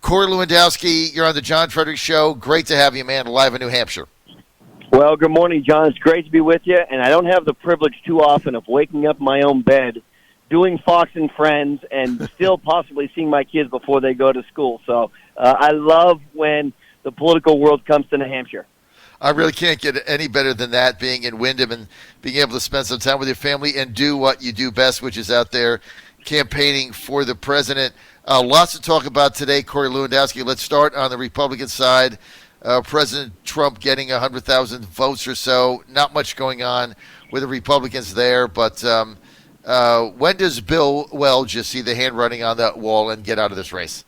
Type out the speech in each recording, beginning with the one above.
Corey Lewandowski, you're on the John Fredericks Show. Great to have you, man, live in New Hampshire. Well, good morning, John. It's great to be with you, and I don't have the privilege too often of waking up in my own bed, doing Fox and Friends, and still possibly seeing my kids before they go to school. So I love when the political world comes to New Hampshire. I really can't get any better than that, being in Wyndham and being able to spend some time with your family and do what you do best, which is out there campaigning for the president. Lots to talk about today, Corey Lewandowski. Let's start on the Republican side. President Trump getting 100,000 votes or so. Not much going on with the Republicans there, but when does Bill Weld just see the handwriting on that wall and get out of this race?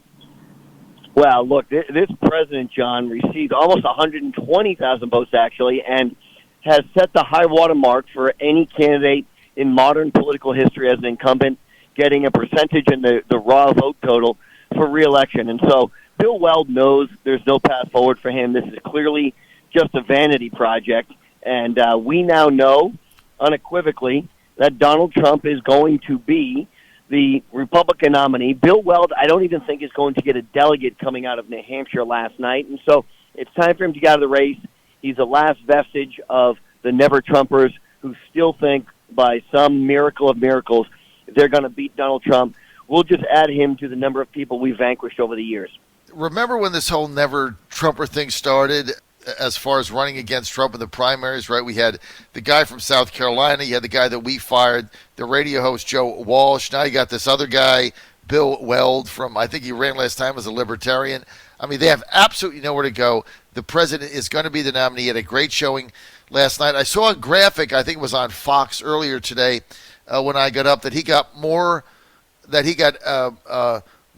Well, look, this president, John, received almost 120,000 votes, actually, and has set the high water mark for any candidate in modern political history as an incumbent, getting a percentage in the raw vote total for re-election. And so Bill Weld knows there's no path forward for him. This is clearly just a vanity project. And we now know unequivocally that Donald Trump is going to be the Republican nominee. Bill Weld, I don't even think is going to get a delegate coming out of New Hampshire last night. And so it's time for him to get out of the race. He's the last vestige of the never-Trumpers who still think by some miracle of miracles they're going to beat Donald Trump. We'll just add him to the number of people we've vanquished over the years. Remember when this whole never-Trumper thing started as far as running against Trump in the primaries, right? We had the guy from South Carolina. You had the guy that we fired, the radio host Joe Walsh. Now you got this other guy, Bill Weld, from, I think he ran last time as a libertarian. I mean, they have absolutely nowhere to go. The president is going to be the nominee. He had a great showing last night. I saw a graphic, I think it was on Fox earlier today when I got up, that he got more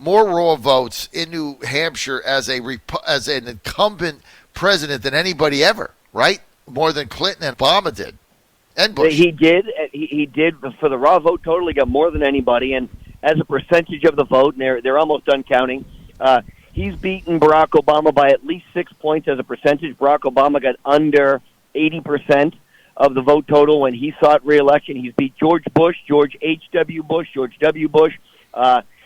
raw votes in New Hampshire as an incumbent president than anybody ever, right? More than Clinton and Obama did, and Bush. He did. He did for the raw vote total. He got more than anybody, and as a percentage of the vote, and they're almost done counting. He's beaten Barack Obama by at least 6 points as a percentage. Barack Obama got under 80% of the vote total when he sought re-election. He's beat George Bush, George H.W. Bush, George W. Bush.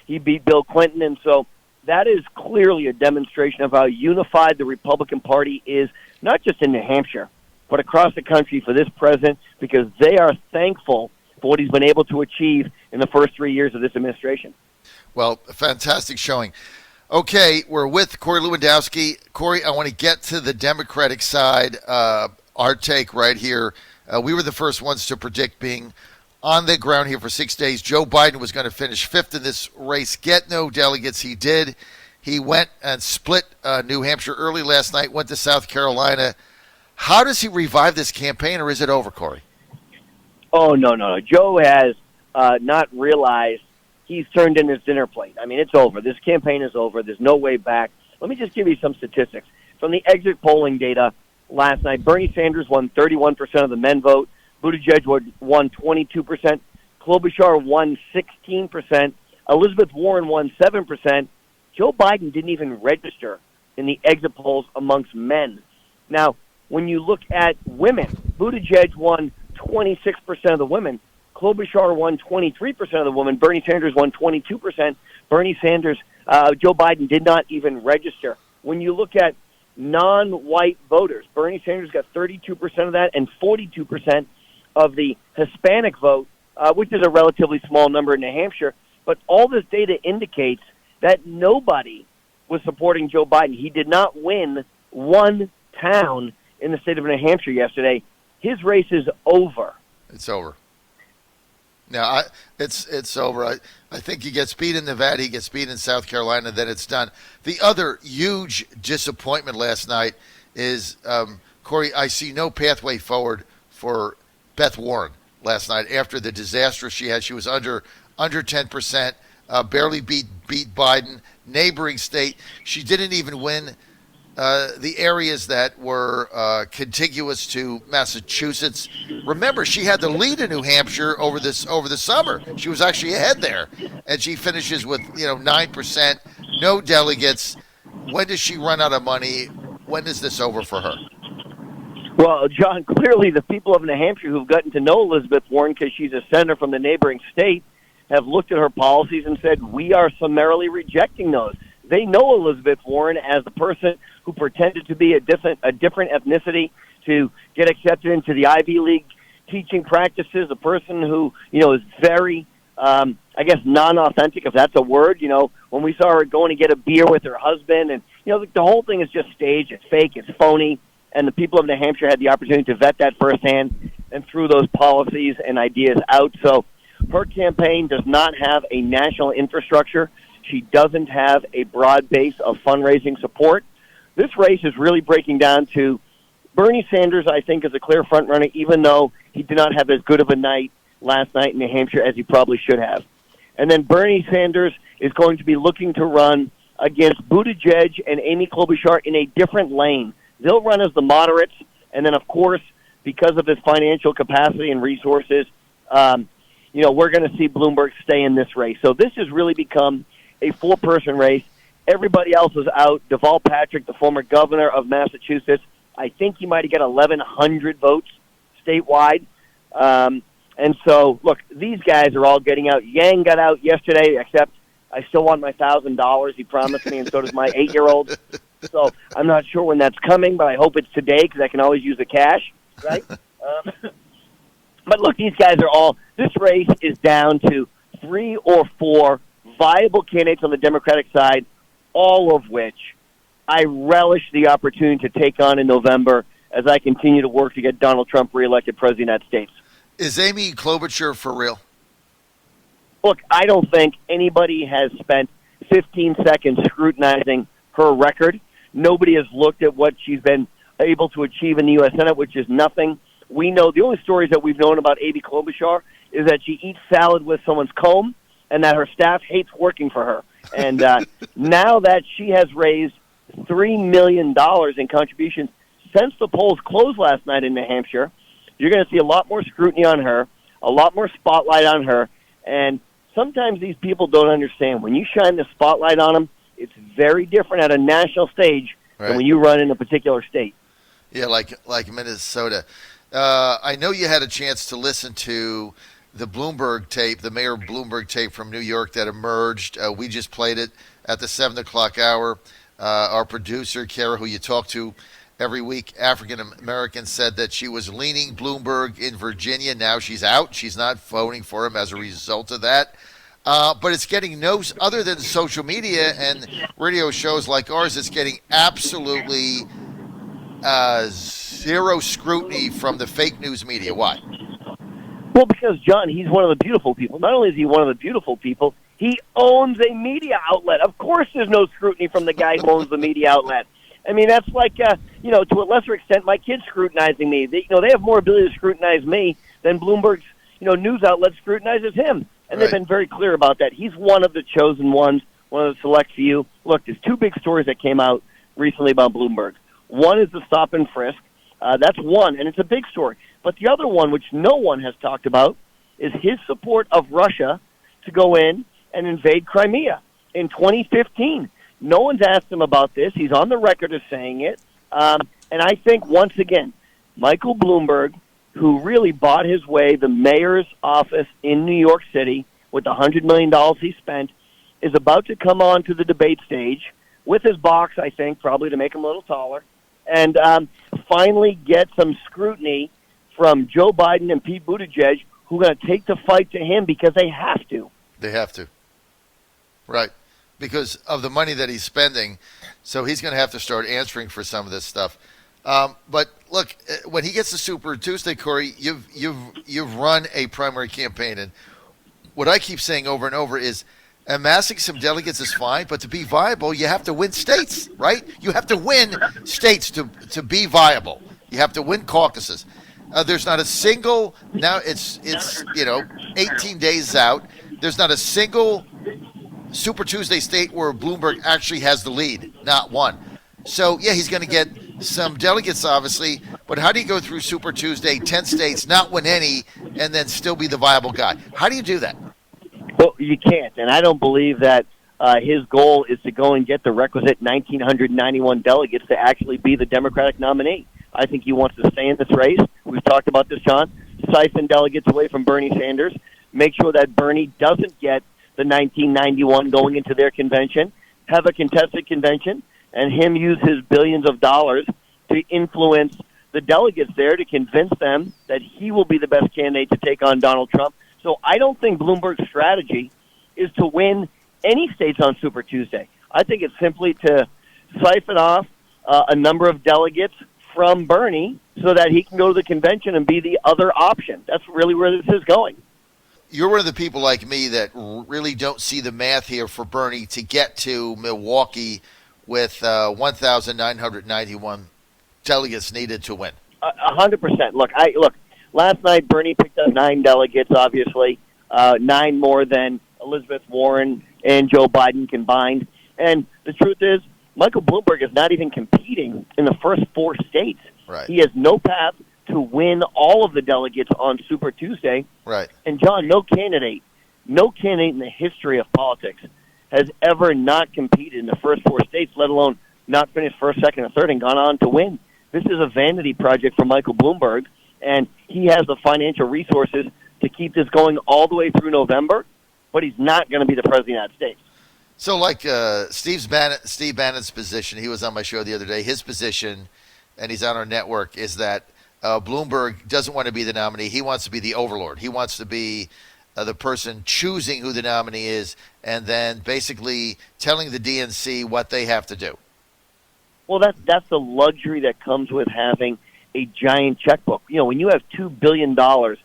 He beat Bill Clinton, and so that is clearly a demonstration of how unified the Republican Party is, not just in New Hampshire, but across the country for this president, because they are thankful for what he's been able to achieve in the first 3 years of this administration. Well, a fantastic showing. Okay, we're with Corey Lewandowski. Corey, I want to get to the Democratic side, our take right here. We were the first ones to predict, being on the ground here for 6 days, Joe Biden was going to finish fifth in this race, get no delegates. He did. He went and split New Hampshire early last night, went to South Carolina. How does he revive this campaign, or is it over, Corey? Oh, no. Joe has not realized he's turned in his dinner plate. I mean, it's over. This campaign is over. There's no way back. Let me just give you some statistics. From the exit polling data last night, Bernie Sanders won 31% of the men vote. Buttigieg won 22%. Klobuchar won 16%. Elizabeth Warren won 7%. Joe Biden didn't even register in the exit polls amongst men. Now, when you look at women, Buttigieg won 26% of the women. Klobuchar won 23% of the women. Bernie Sanders won 22%. Joe Biden did not even register. When you look at non-white voters, Bernie Sanders got 32% of that and 42% of the Hispanic vote, which is a relatively small number in New Hampshire. But all this data indicates that nobody was supporting Joe Biden. He did not win one town in the state of New Hampshire yesterday. His race is over. It's over. Now, it's over. I think he gets beat in Nevada, he gets beat in South Carolina, then it's done. The other huge disappointment last night is, Corey, I see no pathway forward for Beth Warren last night after the disaster she had. She was under 10%, barely beat Biden. Neighboring state, she didn't even win the areas that were contiguous to Massachusetts. Remember, she had the lead in New Hampshire over the summer. She was actually ahead there, and she finishes with 9%, no delegates. When does she run out of money? When is this over for her? Well, John, clearly the people of New Hampshire who've gotten to know Elizabeth Warren because she's a senator from the neighboring state have looked at her policies and said, we are summarily rejecting those. They know Elizabeth Warren as the person who pretended to be a different ethnicity to get accepted into the Ivy League teaching practices, a person who, is very, non-authentic, if that's a word. When we saw her going to get a beer with her husband, and, the whole thing is just staged, it's fake, it's phony, and the people of New Hampshire had the opportunity to vet that firsthand and threw those policies and ideas out. So her campaign does not have a national infrastructure. She doesn't have a broad base of fundraising support. This race is really breaking down to Bernie Sanders, I think, is a clear front-runner, even though he did not have as good of a night last night in New Hampshire as he probably should have. And then Bernie Sanders is going to be looking to run against Buttigieg and Amy Klobuchar in a different lane. They'll run as the moderates, and then, of course, because of his financial capacity and resources, we're going to see Bloomberg stay in this race. So this has really become a four-person race. Everybody else is out. Deval Patrick, the former governor of Massachusetts, I think he might have got 1,100 votes statewide. And so, look, these guys are all getting out. Yang got out yesterday, except I still want my $1,000 he promised me, and so does my 8-year-old. So I'm not sure when that's coming, but I hope it's today because I can always use the cash, right? But look, these guys are all – this race is down to 3 or 4 viable candidates on the Democratic side, all of which I relish the opportunity to take on in November as I continue to work to get Donald Trump reelected President of the United States. Is Amy Klobuchar for real? Look, I don't think anybody has spent 15 seconds scrutinizing her record. Nobody has looked at what she's been able to achieve in the U.S. Senate, which is nothing. We know the only stories that we've known about Amy Klobuchar is that she eats salad with someone's comb and that her staff hates working for her. And now that she has raised $3 million in contributions since the polls closed last night in New Hampshire, you're going to see a lot more scrutiny on her, a lot more spotlight on her, and sometimes these people don't understand. When you shine the spotlight on them, it's very different at a national stage than when you run in a particular state. Yeah, like Minnesota. I know you had a chance to listen to the Bloomberg tape, the Mayor Bloomberg tape from New York that emerged. We just played it at the 7 o'clock hour. Our producer, Kara, who you talk to every week, African-American, said that she was leaning Bloomberg in Virginia. Now she's out. She's not voting for him as a result of that. But it's getting other than social media and radio shows like ours, it's getting absolutely zero scrutiny from the fake news media. Why? Well, because, John, he's one of the beautiful people. Not only is he one of the beautiful people, he owns a media outlet. Of course there's no scrutiny from the guy who owns the media outlet. I mean, that's like, to a lesser extent, my kids scrutinizing me. They have more ability to scrutinize me than Bloomberg's, news outlet scrutinizes him. And they've been very clear about that. He's one of the chosen ones, one of the select few. Look, there's 2 big stories that came out recently about Bloomberg. One is the stop and frisk. That's one, and it's a big story. But the other one, which no one has talked about, is his support of Russia to go in and invade Crimea in 2015. No one's asked him about this. He's on the record as saying it. And I think, once again, Michael Bloomberg, who really bought his way the mayor's office in New York City with the $100 million he spent, is about to come on to the debate stage with his box, I think, probably to make him a little taller, and finally get some scrutiny from Joe Biden and Pete Buttigieg, who are going to take the fight to him because they have to. They have to. Right. Because of the money that he's spending, so he's going to have to start answering for some of this stuff. But look, when he gets to Super Tuesday, Corey, you've run a primary campaign, and what I keep saying over and over is amassing some delegates is fine, but to be viable, you have to win states, right? You have to win states to be viable. You have to win caucuses. There's not a single, now it's 18 days out. There's not a single Super Tuesday state where Bloomberg actually has the lead, not one. So, yeah, he's going to get some delegates, obviously, but how do you go through Super Tuesday, 10 states, not win any, and then still be the viable guy? How do you do that? Well, you can't, and I don't believe that his goal is to go and get the requisite 1,991 delegates to actually be the Democratic nominee. I think he wants to stay in this race. We've talked about this, John. Siphon delegates away from Bernie Sanders. Make sure that Bernie doesn't get the 1991 going into their convention. have a contested convention and him use his billions of dollars to influence the delegates there to convince them that he will be the best candidate to take on Donald Trump. So I don't think Bloomberg's strategy is to win any states on Super Tuesday. I think it's simply to siphon off a number of delegates from Bernie so that he can go to the convention and be the other option. That's really where this is going. You're one of the people like me that really don't see the math here for Bernie to get to Milwaukee with 1,991 delegates needed to win. 100%. Look. Last night, Bernie picked up 9 delegates, obviously, 9 more than Elizabeth Warren and Joe Biden combined. And the truth is, Michael Bloomberg is not even competing in the first 4 states. Right. He has no path to win all of the delegates on Super Tuesday. Right. And, John, no candidate in the history of politics has ever not competed in the first 4 states, let alone not finished first, second, or third and gone on to win. This is a vanity project for Michael Bloomberg, and he has the financial resources to keep this going all the way through November, but he's not going to be the president of the United States. So like Steve Bannon's position, he was on my show the other day, his position, and he's on our network, is that Bloomberg doesn't want to be the nominee. He wants to be the overlord. He wants to be the person choosing who the nominee is and then basically telling the DNC what they have to do. Well, that's the luxury that comes with having a giant checkbook. You know, when you have $2 billion to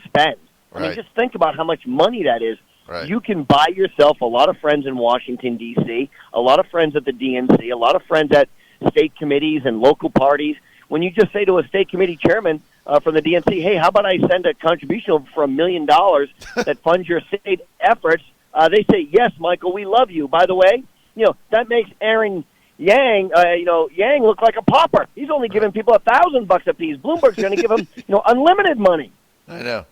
spend, I mean, just think about how much money that is. Right. You can buy yourself a lot of friends in Washington, D.C., a lot of friends at the DNC, a lot of friends at state committees and local parties. When you just say to a state committee chairman from the DNC, hey, how about I send a contribution for $1 million that funds your state efforts, they say, yes, Michael, we love you. By the way, you know, that makes Aaron Yang look like a pauper. He's only giving people $1,000 a piece. Bloomberg's going to give him, unlimited money. I know,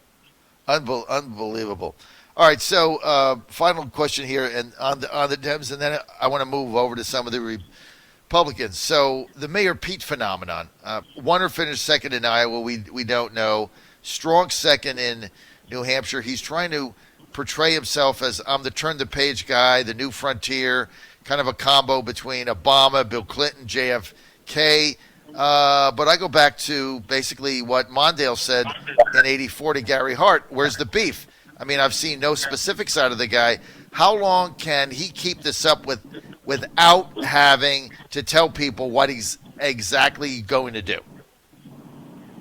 unbelievable. All right, so final question here, and on the Dems, and then I want to move over to some of the Republicans. So the Mayor Pete phenomenon. Won or finished second in Iowa. We don't know. Strong second in New Hampshire. He's trying to portray himself as I'm the turn the page guy, the new frontier. Kind of a combo between Obama, Bill Clinton, JFK. But I go back to basically what Mondale said in '84 to Gary Hart. Where's the beef? I mean, I've seen no specific side of the guy. How long can he keep this up without having to tell people what he's exactly going to do?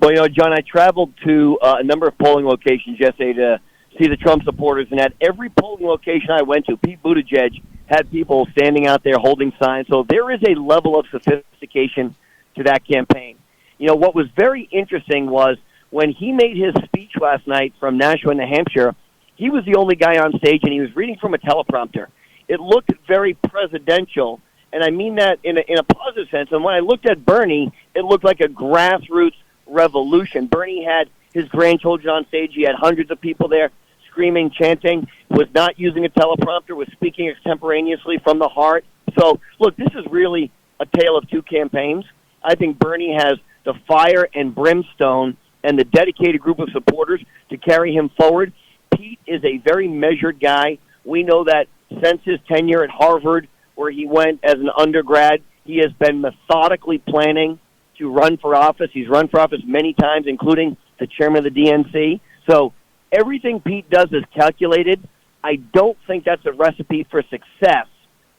Well, John, I traveled to a number of polling locations yesterday to see the Trump supporters, and at every polling location I went to, Pete Buttigieg had people standing out there holding signs. So there is a level of sophistication to that campaign. What was very interesting was when he made his speech last night from Nashua, New Hampshire, he was the only guy on stage, and he was reading from a teleprompter. It looked very presidential, and I mean that in a positive sense. And when I looked at Bernie, it looked like a grassroots revolution. Bernie had his grandchildren on stage. He had hundreds of people there screaming, chanting, was not using a teleprompter, was speaking extemporaneously from the heart. So, look, this is really a tale of two campaigns. I think Bernie has the fire and brimstone and the dedicated group of supporters to carry him forward. Pete is a very measured guy. We know that since his tenure at Harvard, where he went as an undergrad, he has been methodically planning to run for office. He's run for office many times, including the chairman of the DNC. So everything Pete does is calculated. I don't think that's a recipe for success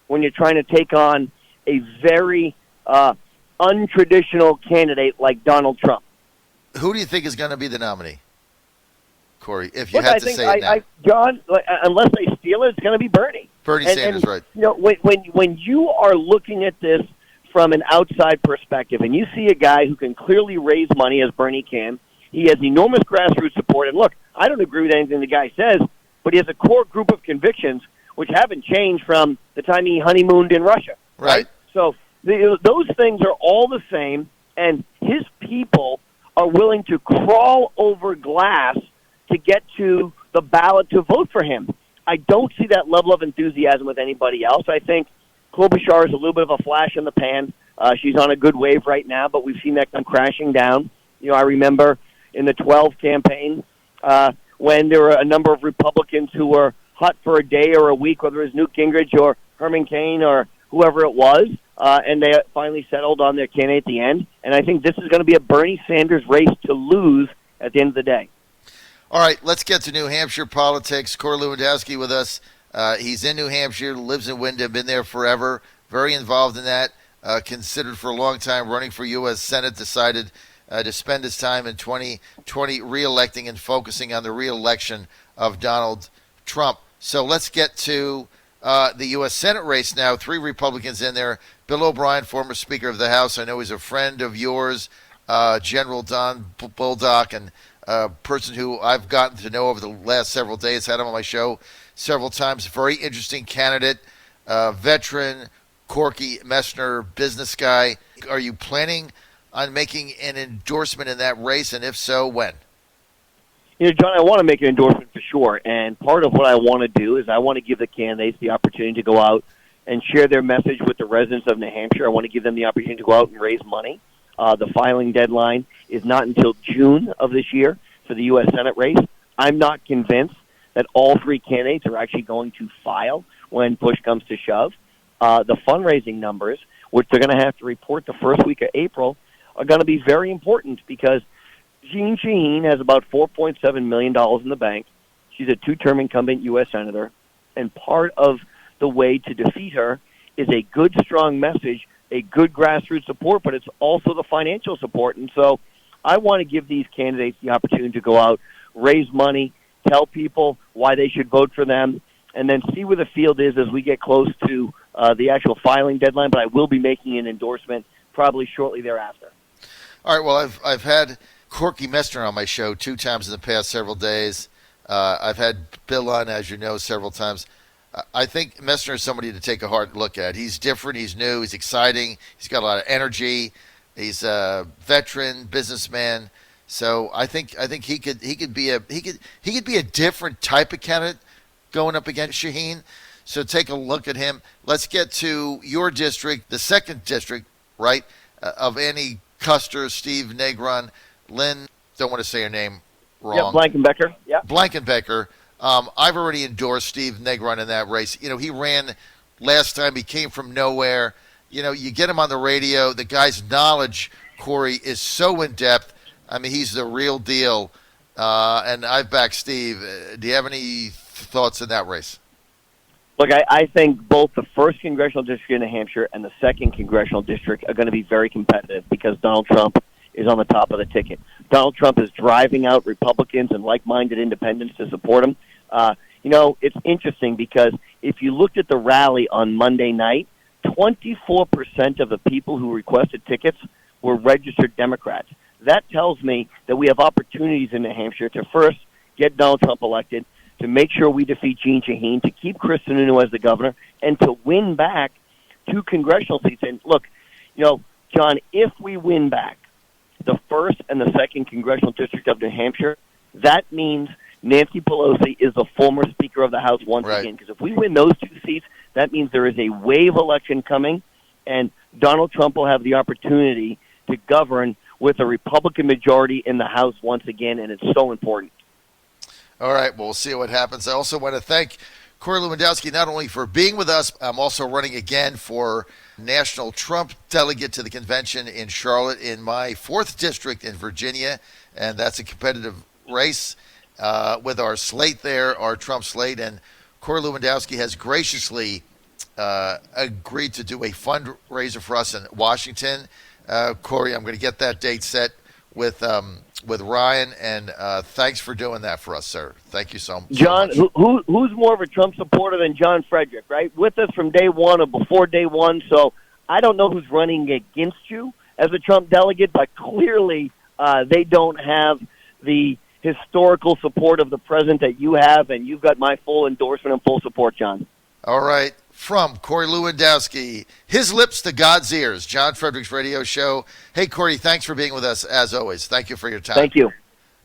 when you're trying to take on a very untraditional candidate like Donald Trump. Who do you think is going to be the nominee, Corey, if you had to say it now? John, unless they steal it, it's going to be Bernie. Bernie Sanders, right. When you are looking at this from an outside perspective and you see a guy who can clearly raise money as Bernie can, he has enormous grassroots support. And look, I don't agree with anything the guy says, but he has a core group of convictions which haven't changed from the time he honeymooned in Russia. Right. So those things are all the same, and his people are willing to crawl over glass to get to the ballot to vote for him. I don't see that level of enthusiasm with anybody else. I think Klobuchar is a little bit of a flash in the pan. She's on a good wave right now, but we've seen that come crashing down. I remember in the 12 campaign when there were a number of Republicans who were hot for a day or a week, whether it was Newt Gingrich or Herman Cain or whoever it was, and they finally settled on their candidate at the end. And I think this is going to be a Bernie Sanders race to lose at the end of the day. All right, let's get to New Hampshire politics. Corey Lewandowski with us. He's in New Hampshire, lives in Wyndham, been there forever, very involved in that, considered for a long time running for U.S. Senate, decided to spend his time in 2020 re-electing and focusing on the re-election of Donald Trump. So let's get to the U.S. Senate race now. 3 Republicans in there. Bill O'Brien, former Speaker of the House. I know he's a friend of yours, General Don Bolduc, and a person who I've gotten to know over the last several days, had him on my show several times. Very interesting candidate, veteran, Corky Messner, business guy. Are you planning on making an endorsement in that race, and if so, when? John, I want to make an endorsement for sure, and part of what I want to do is I want to give the candidates the opportunity to go out and share their message with the residents of New Hampshire. I want to give them the opportunity to go out and raise money. The filing deadline is not until June of this year for the U.S. Senate race. I'm not convinced that all 3 candidates are actually going to file when push comes to shove. The fundraising numbers, which they're going to have to report the first week of April, are going to be very important because Jeanne Shaheen has about $4.7 million in the bank. She's a 2-term incumbent U.S. Senator, and part of the way to defeat her is a good, strong message, a good grassroots support, but it's also the financial support. And so I want to give these candidates the opportunity to go out, raise money, tell people why they should vote for them, and then see where the field is as we get close to the actual filing deadline. But I will be making an endorsement probably shortly thereafter. All right, well, I've had Corky Messner on my show 2 times in the past several days. I've had Bill on, as you know, several times. I think Messner is somebody to take a hard look at. He's different. He's new. He's exciting. He's got a lot of energy. He's a veteran businessman. So I think he could be a different type of candidate going up against Shaheen. So take a look at him. Let's get to your district, the 2nd district, right, of Annie Custer, Steve Negron, Lynn. Don't want to say her name wrong. Yeah, Blankenbecker. Yeah, Blankenbecker. I've already endorsed Steve Negron in that race. He ran last time. He came from nowhere. You get him on the radio. The guy's knowledge, Corey, is so in-depth. I mean, he's the real deal. And I've backed Steve. Do you have any thoughts in that race? Look, I think both the 1st congressional district in New Hampshire and the 2nd congressional district are going to be very competitive because Donald Trump is on the top of the ticket. Donald Trump is driving out Republicans and like-minded independents to support him. It's interesting because if you looked at the rally on Monday night, 24% of the people who requested tickets were registered Democrats. That tells me that we have opportunities in New Hampshire to first get Donald Trump elected, to make sure we defeat Jeanne Shaheen, to keep Chris Sununu as the governor, and to win back 2 congressional seats. And look, John, if we win back the 1st and the 2nd congressional district of New Hampshire, that means Nancy Pelosi is the former Speaker of the House once again. Because if we win those 2 seats, that means there is a wave election coming, and Donald Trump will have the opportunity to govern with a Republican majority in the House once again, and it's so important. All right, well, we'll see what happens. I also want to thank Corey Lewandowski not only for being with us, I'm also running again for National Trump Delegate to the convention in Charlotte in my 4th district in Virginia, and that's a competitive race with our slate there, our Trump slate, and Corey Lewandowski has graciously agreed to do a fundraiser for us in Washington. Corey, I'm going to get that date set with Ryan, and thanks for doing that for us, sir. Thank you so much. John, who's more of a Trump supporter than John Fredericks, right? With us from day one or before day one, so I don't know who's running against you as a Trump delegate, but clearly they don't have the historical support of the president that you have, and you've got my full endorsement and full support, John. All right. From Corey Lewandowski, his lips to God's ears, John Fredericks Radio Show. Hey, Corey, thanks for being with us, as always. Thank you for your time. Thank you.